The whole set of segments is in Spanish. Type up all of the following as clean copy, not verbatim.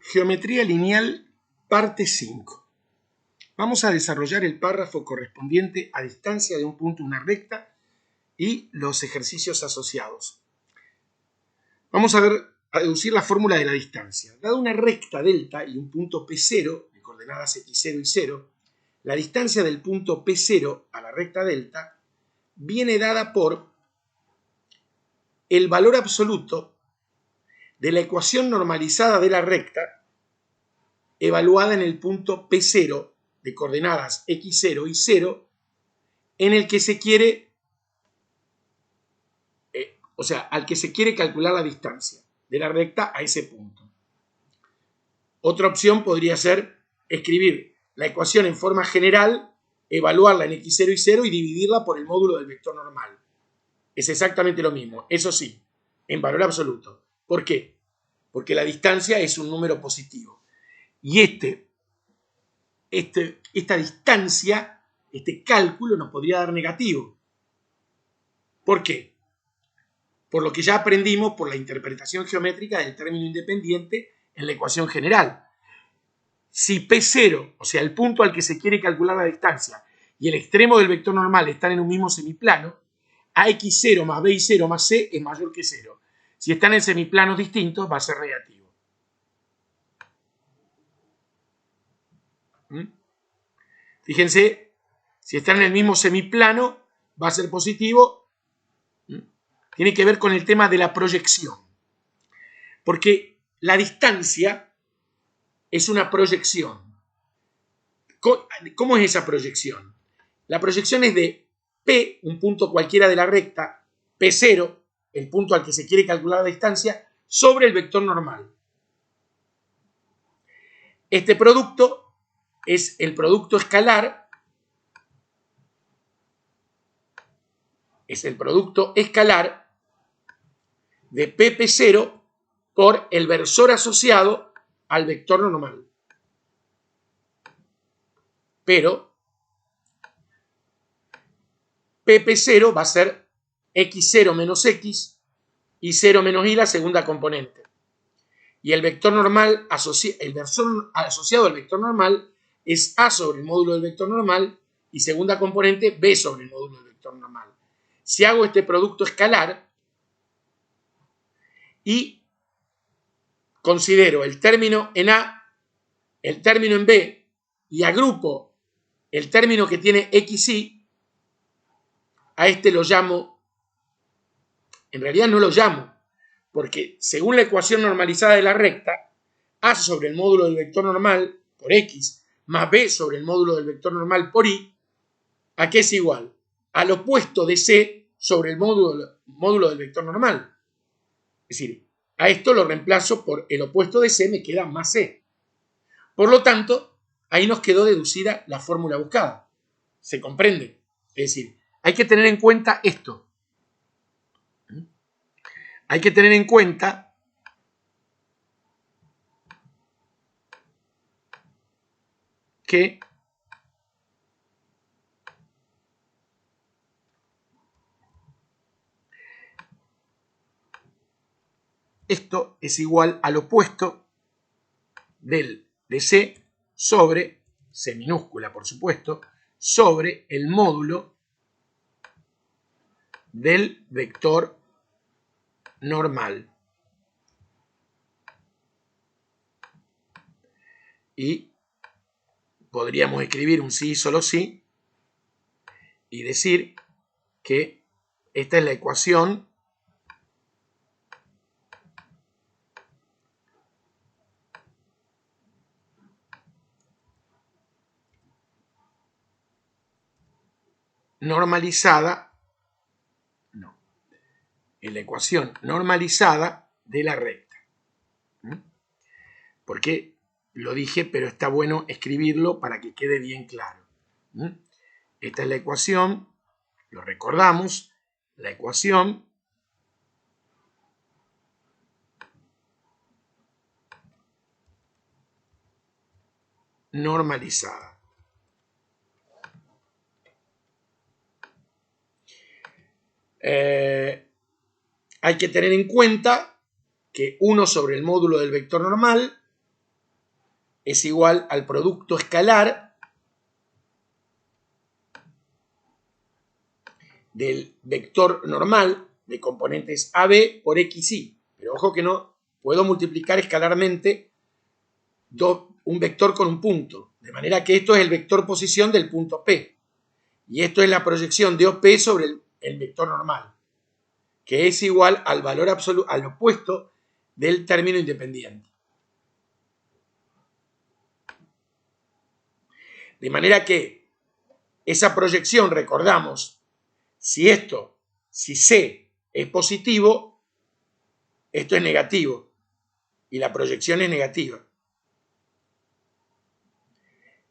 Geometría lineal, parte 5. Vamos a desarrollar el párrafo correspondiente a distancia de un punto una recta y los ejercicios asociados. Vamos a deducir la fórmula de la distancia. Dada una recta delta y un punto P0 de coordenadas x0 y 0, la distancia del punto P0 a la recta delta viene dada por el valor absoluto de la ecuación normalizada de la recta evaluada en el punto P0 de coordenadas x0 y 0, en el que se quiere, al que se quiere calcular la distancia de la recta a ese punto. Otra opción podría ser escribir la ecuación en forma general, evaluarla en x0 y 0 y dividirla por el módulo del vector normal. Es exactamente lo mismo, eso sí, en valor absoluto. ¿Por qué? Porque la distancia es un número positivo. Y esta distancia, este cálculo nos podría dar negativo. ¿Por qué? Por lo que ya aprendimos por la interpretación geométrica del término independiente en la ecuación general. Si P0, o sea, el punto al que se quiere calcular la distancia, y el extremo del vector normal están en un mismo semiplano, AX0 más BY0 más C es mayor que 0. Si están en semiplanos distintos, va a ser negativo. Fíjense, si están en el mismo semiplano, va a ser positivo. Tiene que ver con el tema de la proyección. Porque la distancia es una proyección. ¿Cómo es esa proyección? La proyección es de P, un punto cualquiera de la recta, P0, el punto al que se quiere calcular la distancia, sobre el vector normal. Este producto es el producto escalar, de PP0 por el versor asociado al vector normal. Pero PP0 va a ser x0 menos x y 0 menos y la segunda componente. Y el vector normal, el versor asociado al vector normal es a sobre el módulo del vector normal y segunda componente b sobre el módulo del vector normal. Si hago este producto escalar y considero el término en A, el término en B y agrupo el término que tiene xy, a este lo llamo, en realidad no lo llamo, porque según la ecuación normalizada de la recta, a sobre el módulo del vector normal por x más b sobre el módulo del vector normal por y, ¿a qué es igual? Al opuesto de c sobre el módulo del vector normal. Es decir, a esto lo reemplazo por el opuesto de c, me queda más c. Por lo tanto, ahí nos quedó deducida la fórmula buscada. ¿Se comprende? Es decir, hay que tener en cuenta esto. Hay que tener en cuenta que esto es igual al opuesto de C sobre, C minúscula por supuesto, sobre el módulo del vector normal. Y podríamos escribir un sí solo sí y decir que esta es la ecuación normalizada, es la ecuación normalizada de la recta. Porque lo dije, pero está bueno escribirlo para que quede bien claro. Esta es la ecuación, lo recordamos, la ecuación normalizada. Hay que tener en cuenta que 1 sobre el módulo del vector normal es igual al producto escalar del vector normal de componentes AB por XY. Pero ojo que no puedo multiplicar escalarmente un vector con un punto. De manera que esto es el vector posición del punto P. Y esto es la proyección de OP sobre el vector normal, que es igual al valor absoluto, al opuesto del término independiente. De manera que esa proyección, recordamos, si C es positivo, esto es negativo y la proyección es negativa.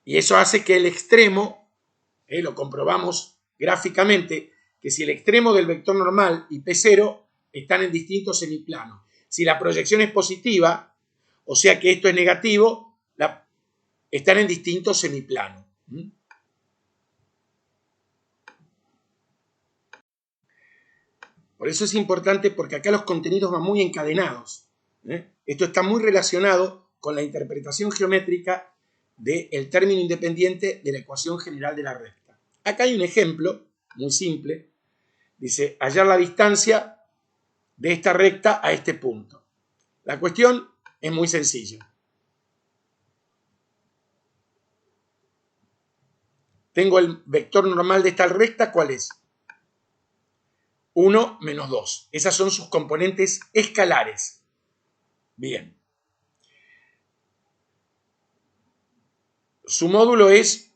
Y eso hace que el extremo, lo comprobamos gráficamente, que si el extremo del vector normal y P0 están en distintos semiplanos. Si la proyección es positiva, o sea que esto es negativo, están en distintos semiplanos. Por eso es importante, porque acá los contenidos van muy encadenados. Esto está muy relacionado con la interpretación geométrica del término independiente de la ecuación general de la recta. Acá hay un ejemplo muy simple. Dice, hallar la distancia de esta recta a este punto. La cuestión es muy sencilla. Tengo el vector normal de esta recta, ¿cuál es? 1 menos 2. Esas son sus componentes escalares. Bien. Su módulo es,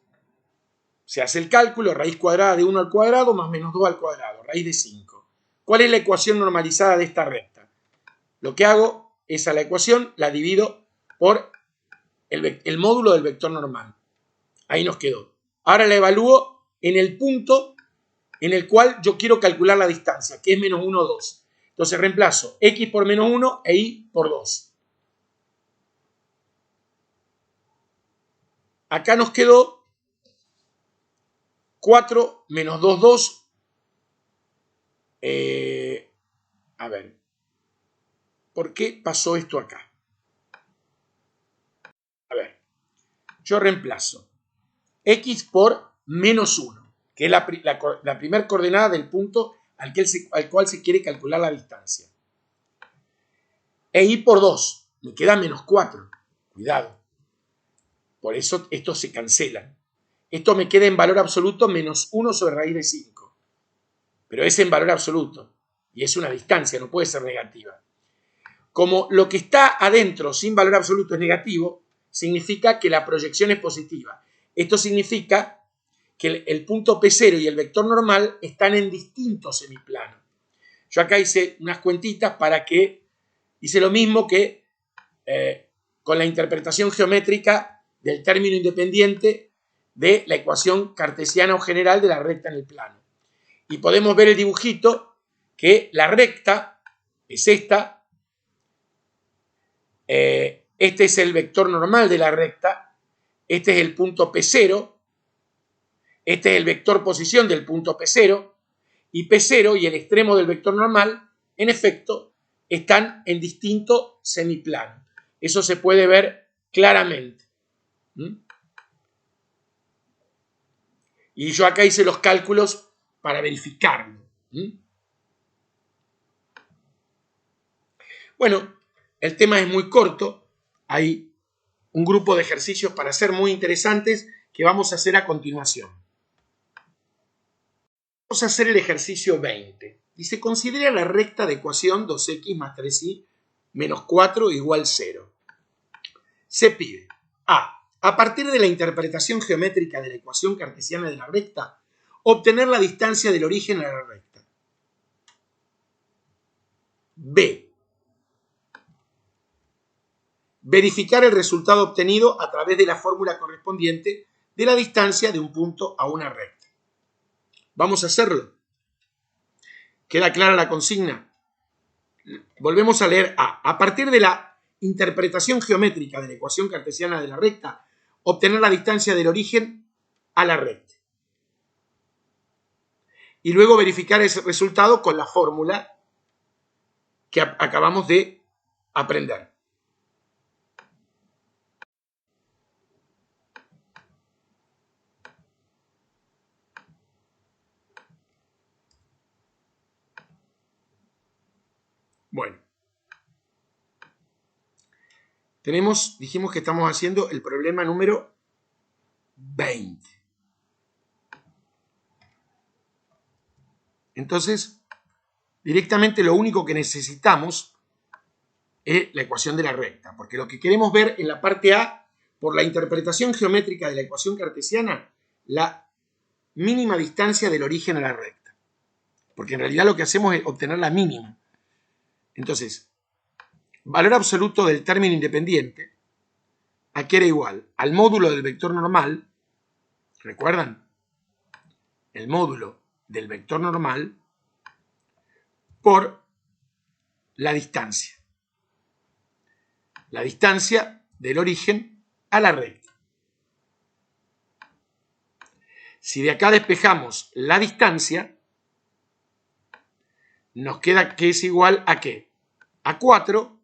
se hace el cálculo, raíz cuadrada de 1 al cuadrado más menos 2 al cuadrado, raíz de 5. ¿Cuál es la ecuación normalizada de esta recta? Lo que hago es a la ecuación la divido por el módulo del vector normal. Ahí nos quedó. Ahora la evalúo en el punto en el cual yo quiero calcular la distancia, que es menos 1, 2. Entonces reemplazo x por menos 1 e y por 2. Acá nos quedó 4 menos 2, 2. A ver, ¿por qué pasó esto acá? A ver, yo reemplazo x por menos 1, que es la primera coordenada del punto al cual se quiere calcular la distancia. E y por 2, me queda menos 4. Cuidado. Por eso estos se cancelan. Esto me queda en valor absoluto menos 1 sobre raíz de 5. Pero es en valor absoluto. Y es una distancia, no puede ser negativa. Como lo que está adentro sin valor absoluto es negativo, significa que la proyección es positiva. Esto significa que el punto P0 y el vector normal están en distintos semiplanos. Yo acá hice unas cuentitas para que hice lo mismo que con la interpretación geométrica del término independiente de la ecuación cartesiana o general de la recta en el plano. Y podemos ver el dibujito que la recta es esta. Este es el vector normal de la recta. Este es el punto P0. Este es el vector posición del punto P0. Y P0 y el extremo del vector normal, en efecto, están en distinto semiplano. Eso se puede ver claramente. Y yo acá hice los cálculos para verificarlo. Bueno, el tema es muy corto. Hay un grupo de ejercicios para hacer muy interesantes que vamos a hacer a continuación. Vamos a hacer el ejercicio 20. Dice, considera la recta de ecuación 2x más 3y menos 4 igual 0. Se pide a partir de la interpretación geométrica de la ecuación cartesiana de la recta, obtener la distancia del origen a la recta. B. Verificar el resultado obtenido a través de la fórmula correspondiente de la distancia de un punto a una recta. Vamos a hacerlo. ¿Queda clara la consigna? Volvemos a leer a partir de la interpretación geométrica de la ecuación cartesiana de la recta, obtener la distancia del origen a la recta. Y luego verificar ese resultado con la fórmula que acabamos de aprender. Bueno. Dijimos que estamos haciendo el problema número 20. Entonces, directamente lo único que necesitamos es la ecuación de la recta, porque lo que queremos ver en la parte A, por la interpretación geométrica de la ecuación cartesiana, la mínima distancia del origen a la recta. Porque en realidad lo que hacemos es obtener la mínima. Entonces, valor absoluto del término independiente, aquí era igual al módulo del vector normal, ¿recuerdan? El módulo del vector normal por la distancia. La distancia del origen a la recta. Si de acá despejamos la distancia, nos queda que es igual a ¿qué? A 4,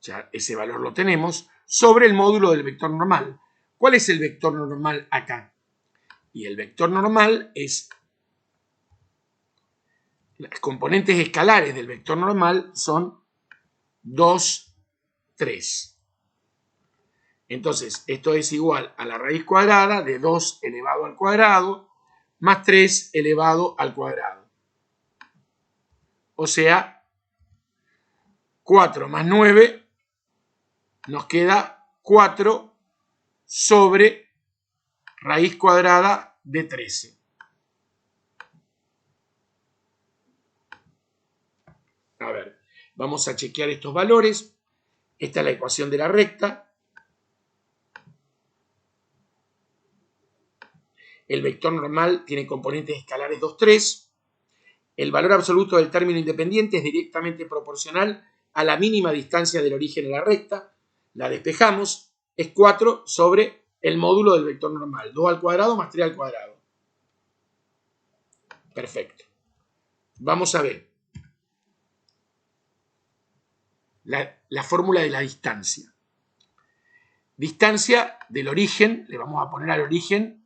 ya ese valor lo tenemos, sobre el módulo del vector normal. ¿Cuál es el vector normal acá? Y el vector normal es, las componentes escalares del vector normal son 2, 3. Entonces, esto es igual a la raíz cuadrada de 2 elevado al cuadrado más 3 elevado al cuadrado. O sea, 4 más 9 nos queda 4 sobre raíz cuadrada de 13. A ver, vamos a chequear estos valores. Esta es la ecuación de la recta. El vector normal tiene componentes escalares 2, 3. El valor absoluto del término independiente es directamente proporcional a la mínima distancia del origen a la recta. La despejamos. Es 4 sobre el módulo del vector normal. 2 al cuadrado más 3 al cuadrado. Perfecto. Vamos a ver la fórmula de la distancia. Distancia del origen, le vamos a poner al origen,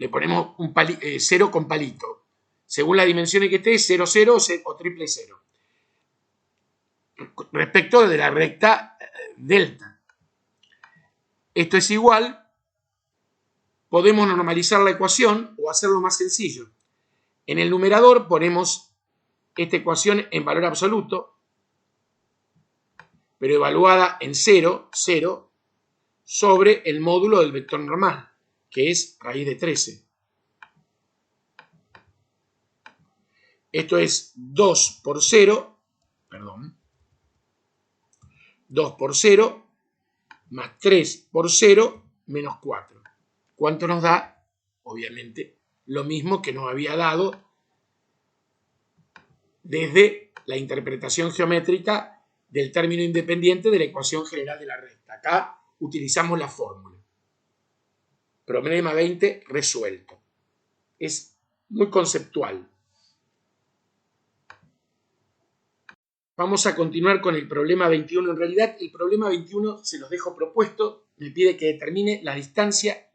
le ponemos un 0 con palito. Según la dimensión en que esté, 0, 0 o triple 0. Respecto de la recta delta. Esto es igual, podemos normalizar la ecuación o hacerlo más sencillo. En el numerador ponemos esta ecuación en valor absoluto, pero evaluada en 0, 0, sobre el módulo del vector normal, que es raíz de 13. Esto es 2 por 0, perdón, 2 por 0, más 3 por 0, menos 4. ¿Cuánto nos da? Obviamente, lo mismo que nos había dado desde la interpretación geométrica del término independiente de la ecuación general de la recta. Acá utilizamos la fórmula. Problema 20 resuelto. Es muy conceptual. Vamos a continuar con el problema 21. En realidad, el problema 21 se los dejo propuesto. Me pide que determine la distancia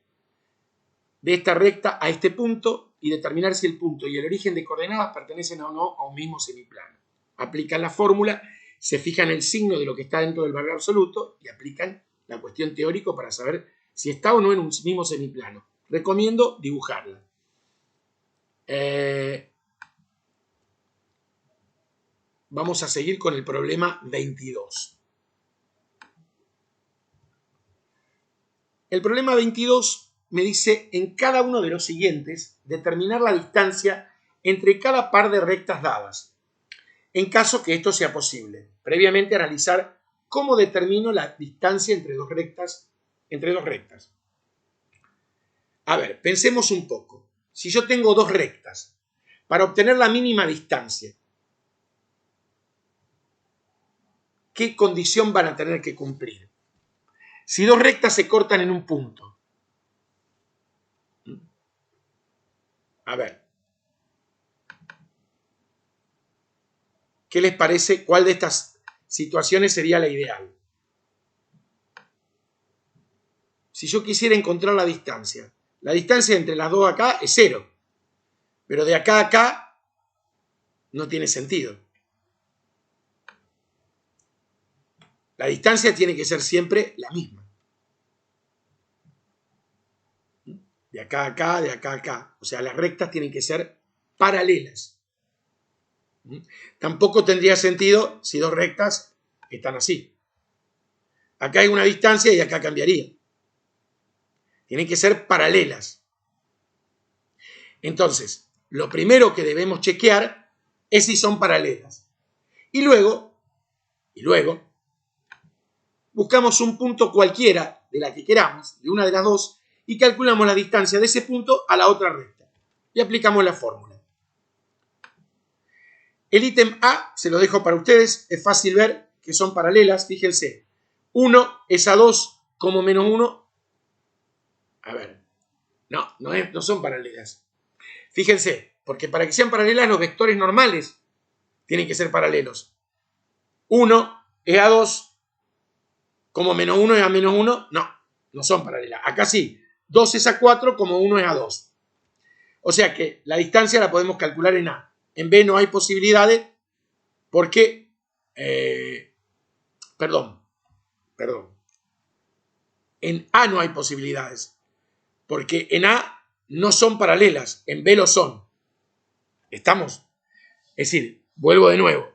de esta recta a este punto y determinar si el punto y el origen de coordenadas pertenecen o no a un mismo semiplano. Aplican la fórmula, se fijan el signo de lo que está dentro del valor absoluto y aplican la cuestión teórica para saber si está o no en un mismo semiplano. Recomiendo dibujarla. Vamos a seguir con el problema 22. El problema 22 me dice, en cada uno de los siguientes, determinar la distancia entre cada par de rectas dadas, en caso que esto sea posible. Previamente analizar cómo determino la distancia entre dos rectas. A ver, pensemos un poco. Si yo tengo dos rectas, para obtener la mínima distancia, ¿qué condición van a tener que cumplir? Si dos rectas se cortan en un punto, a ver, ¿qué les parece? ¿Cuál de estas situaciones sería la ideal? Si yo quisiera encontrar la distancia entre las dos acá es 0, pero de acá a acá no tiene sentido. La distancia tiene que ser siempre la misma. De acá a acá, de acá a acá. O sea, las rectas tienen que ser paralelas. Tampoco tendría sentido si dos rectas están así. Acá hay una distancia y acá cambiaría. Tienen que ser paralelas. Entonces, lo primero que debemos chequear es si son paralelas. Y luego, buscamos un punto cualquiera de la que queramos, de una de las dos, y calculamos la distancia de ese punto a la otra recta. Y aplicamos la fórmula. El ítem A se lo dejo para ustedes, es fácil ver que son paralelas, fíjense. 1 es a 2 como menos 1. A ver, no son paralelas. Fíjense, porque para que sean paralelas los vectores normales tienen que ser paralelos. 1 es a 2 como menos 1 es a menos 1. No son paralelas. Acá sí, 2 es a 4 como 1 es a 2. O sea que la distancia la podemos calcular en A. En B no hay posibilidades porque, perdón. En A no hay posibilidades porque en A no son paralelas, en B lo son. ¿Estamos? Es decir, vuelvo de nuevo.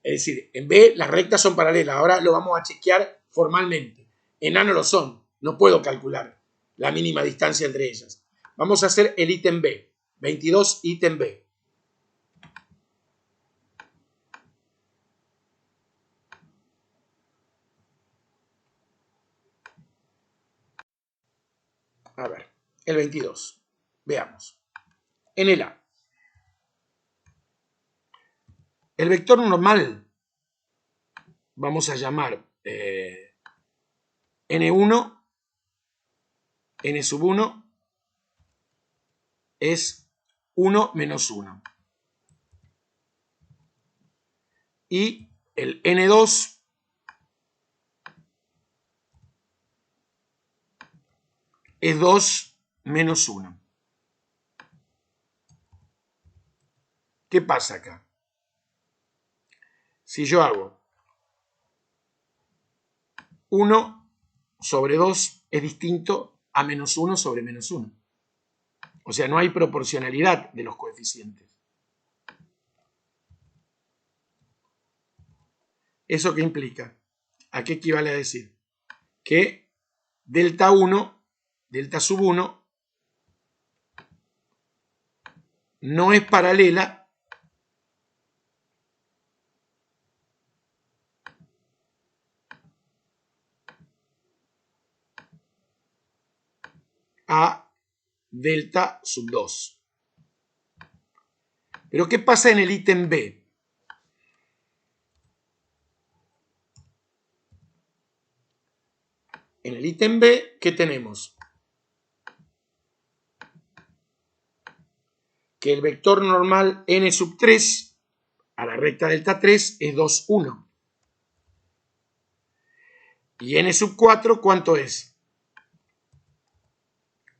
Es decir, en B las rectas son paralelas. Ahora lo vamos a chequear formalmente. En A no lo son. No puedo calcular la mínima distancia entre ellas. Vamos a hacer el ítem B. 22, ítem B. A ver, el 22. Veamos. En el A. El vector normal vamos a llamar N1, N sub 1 es 1 menos 1. Y el N2 es 2 menos 1. ¿Qué pasa acá? Si yo hago 1 sobre 2 es distinto a menos 1 sobre menos 1. O sea, no hay proporcionalidad de los coeficientes. ¿Eso qué implica? ¿A qué equivale a decir? Que delta 1, delta sub 1, no es paralela a delta sub 2. Pero ¿qué pasa en el ítem B? En el ítem B, ¿qué tenemos? Que el vector normal n sub 3 a la recta delta 3 es 2, 1. Y n sub 4, ¿cuánto es?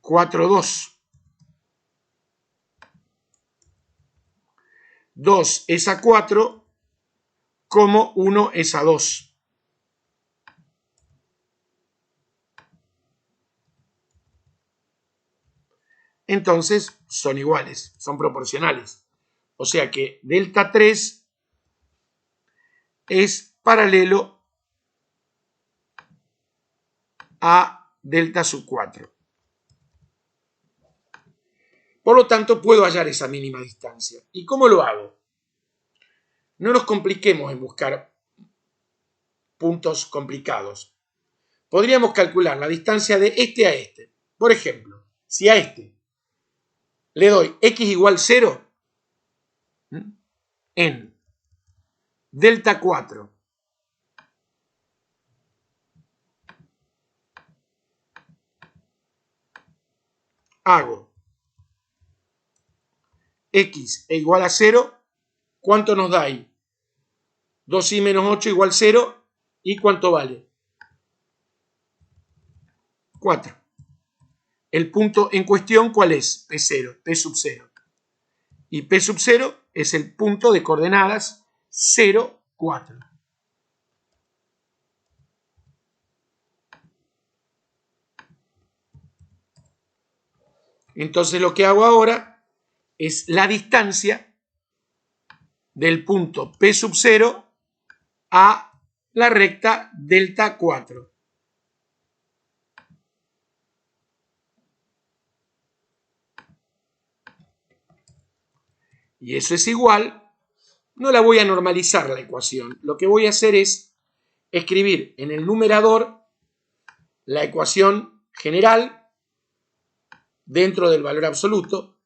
4, 2. 2 es a 4 como 1 es a 2. Entonces son iguales, son proporcionales. O sea que delta 3 es paralelo a delta sub 4. Por lo tanto, puedo hallar esa mínima distancia. ¿Y cómo lo hago? No nos compliquemos en buscar puntos complicados. Podríamos calcular la distancia de este a este. Por ejemplo, si a este le doy x igual 0 en delta 4 hago x e igual a 0, ¿cuánto nos da ahí? 2i menos 8 igual 0, ¿y cuánto vale? 4. El punto en cuestión, ¿cuál es? P0, P sub 0. y P sub 0 es el punto de coordenadas 0, 4. Entonces lo que hago ahora es la distancia del punto P sub 0 a la recta delta 4. Y eso es igual, no la voy a normalizar la ecuación, lo que voy a hacer es escribir en el numerador la ecuación general dentro del valor absoluto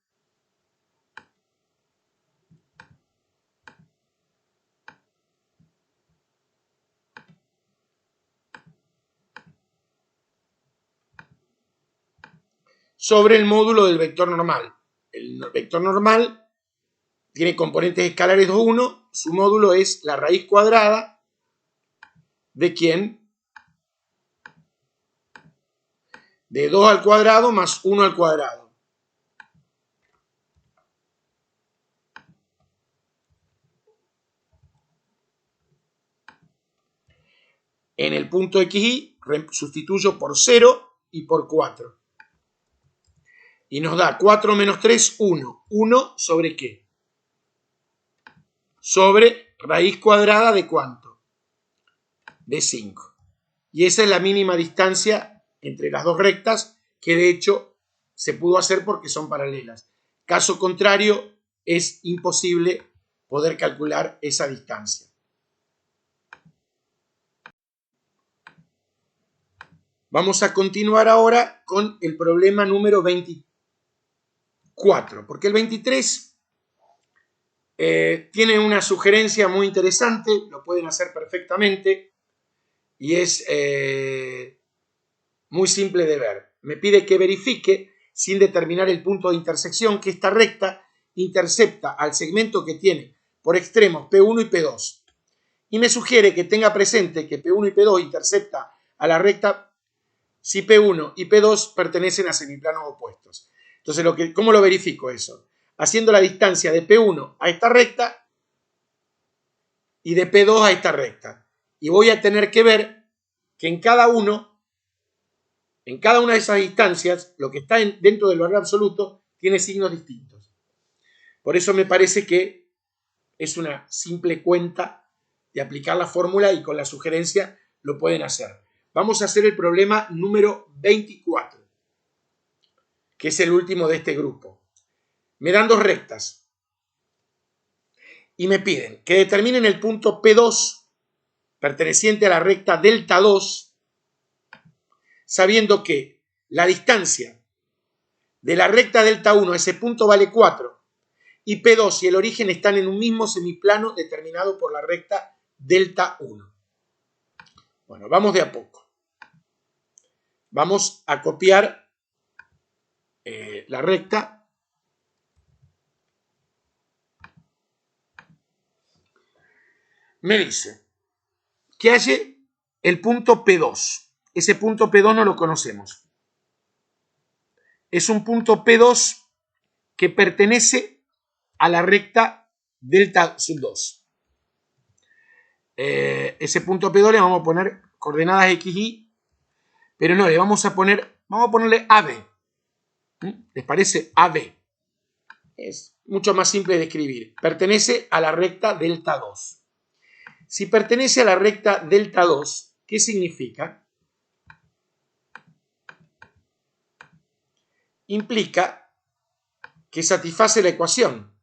sobre el módulo del vector normal. El vector normal tiene componentes escalares 2, 1, su módulo es la raíz cuadrada de ¿quién? De 2 al cuadrado más 1 al cuadrado. En el punto xy sustituyo por 0 y por 4. Y nos da 4 menos 3, 1. ¿1 sobre qué? Sobre raíz cuadrada de ¿cuánto? De 5. Y esa es la mínima distancia entre las dos rectas, que de hecho se pudo hacer porque son paralelas. Caso contrario, es imposible poder calcular esa distancia. Vamos a continuar ahora con el problema número 24, porque el 23 tiene una sugerencia muy interesante, lo pueden hacer perfectamente, y es muy simple de ver. Me pide que verifique, sin determinar el punto de intersección, que esta recta intercepta al segmento que tiene por extremos P1 y P2. Y me sugiere que tenga presente que P1 y P2 intercepta a la recta si P1 y P2 pertenecen a semiplanos opuestos. Entonces, ¿cómo lo verifico eso? Haciendo la distancia de P1 a esta recta y de P2 a esta recta. Y voy a tener que ver que en cada una de esas distancias, lo que está dentro del valor absoluto tiene signos distintos. Por eso me parece que es una simple cuenta de aplicar la fórmula y con la sugerencia lo pueden hacer. Vamos a hacer el problema número 24, que es el último de este grupo. Me dan dos rectas y me piden que determinen el punto P2 perteneciente a la recta delta 2, sabiendo que la distancia de la recta delta 1 a ese punto vale 4 y P2 y el origen están en un mismo semiplano determinado por la recta delta 1. Bueno, vamos de a poco. Vamos a copiar la recta. Me dice que halle el punto P2. Ese punto P2 no lo conocemos. Es un punto P2 que pertenece a la recta delta sub 2. Ese punto P2 le vamos a poner coordenadas XY, pero no, vamos a ponerle AB. ¿Les parece? AB. Es mucho más simple de escribir. Pertenece a la recta delta 2. Si pertenece a la recta delta 2, ¿qué significa? Implica que satisface la ecuación.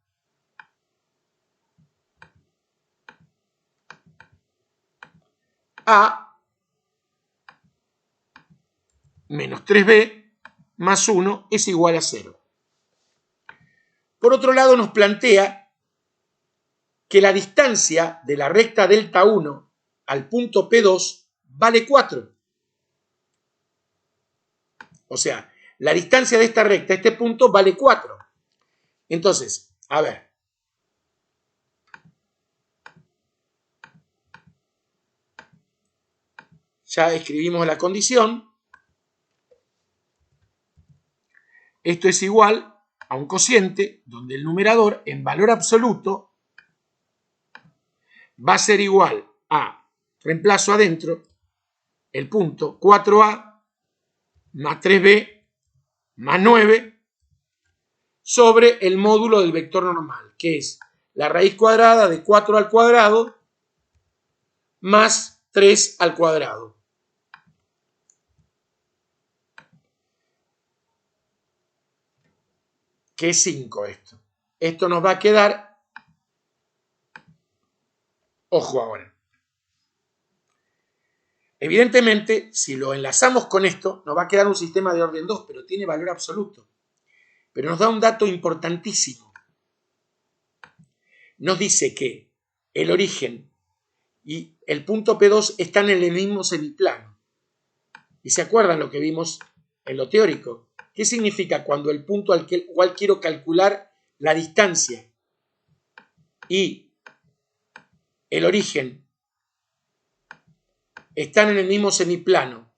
A menos 3B más 1 es igual a 0. Por otro lado, nos plantea que la distancia de la recta delta 1 al punto P2 vale 4. O sea, la distancia de esta recta a este punto vale 4. Entonces, a ver. Ya escribimos la condición. Esto es igual a un cociente donde el numerador en valor absoluto va a ser igual a, reemplazo adentro, el punto 4a más 3b más 9 sobre el módulo del vector normal, que es la raíz cuadrada de 4 al cuadrado más 3 al cuadrado. ¿Qué es 5 esto? Esto nos va a quedar, ojo ahora, evidentemente, si lo enlazamos con esto, nos va a quedar un sistema de orden 2, pero tiene valor absoluto. Pero nos da un dato importantísimo. Nos dice que el origen y el punto P2 están en el mismo semiplano. ¿Y se acuerdan lo que vimos en lo teórico? ¿Qué significa cuando el punto al cual quiero calcular la distancia y el origen están en el mismo semiplano?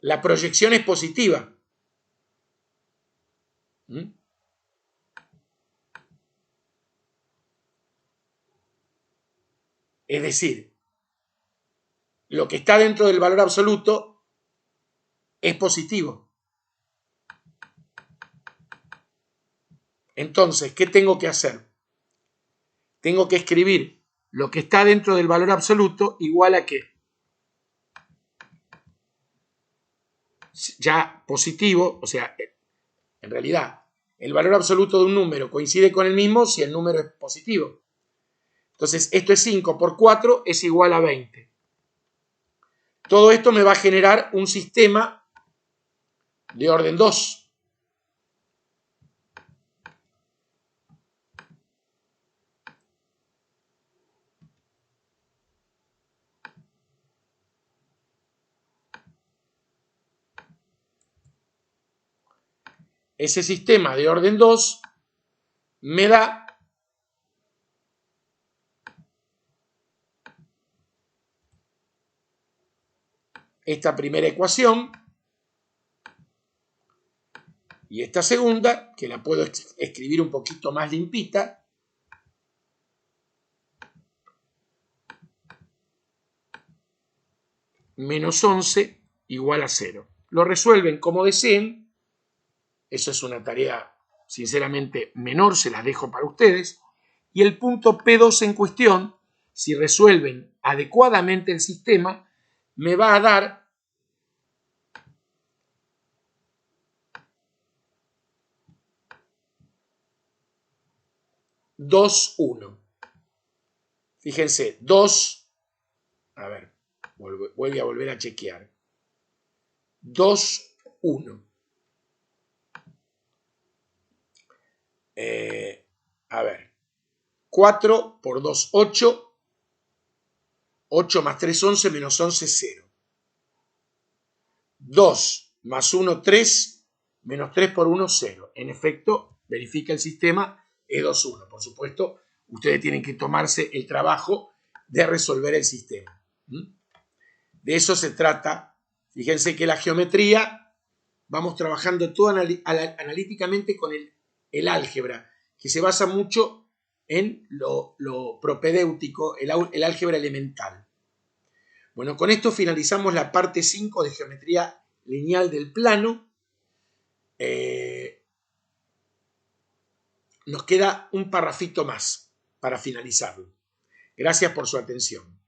La proyección es positiva. Es decir, lo que está dentro del valor absoluto es positivo. Entonces, ¿qué tengo que hacer? Tengo que escribir lo que está dentro del valor absoluto igual a ¿qué? Ya positivo, o sea, en realidad, el valor absoluto de un número coincide con el mismo si el número es positivo. Entonces, esto es 5 por 4 es igual a 20. Todo esto me va a generar un sistema de orden 2. Ese sistema de orden 2 me da esta primera ecuación y esta segunda, que la puedo escribir un poquito más limpita. Menos 11 igual a 0. Lo resuelven como deseen. Eso es una tarea, sinceramente, menor, se las dejo para ustedes. Y el punto P2 en cuestión, si resuelven adecuadamente el sistema, me va a dar dos, 1. Fíjense, 2, a ver, vuelve a volver a chequear. 2, 1. A ver, 4 por 2, 8. 8 más 3, 11, menos 11, 0. 2 más 1, 3, menos 3 por 1, 0. En efecto, verifica el sistema, es 2, 1. Por supuesto, ustedes tienen que tomarse el trabajo de resolver el sistema. De eso se trata. Fíjense que la geometría, vamos trabajando todo analíticamente con el álgebra, que se basa mucho en lo propedéutico, el álgebra elemental. Bueno, con esto finalizamos la parte 5 de geometría lineal del plano. Nos queda un parrafito más para finalizarlo. Gracias por su atención.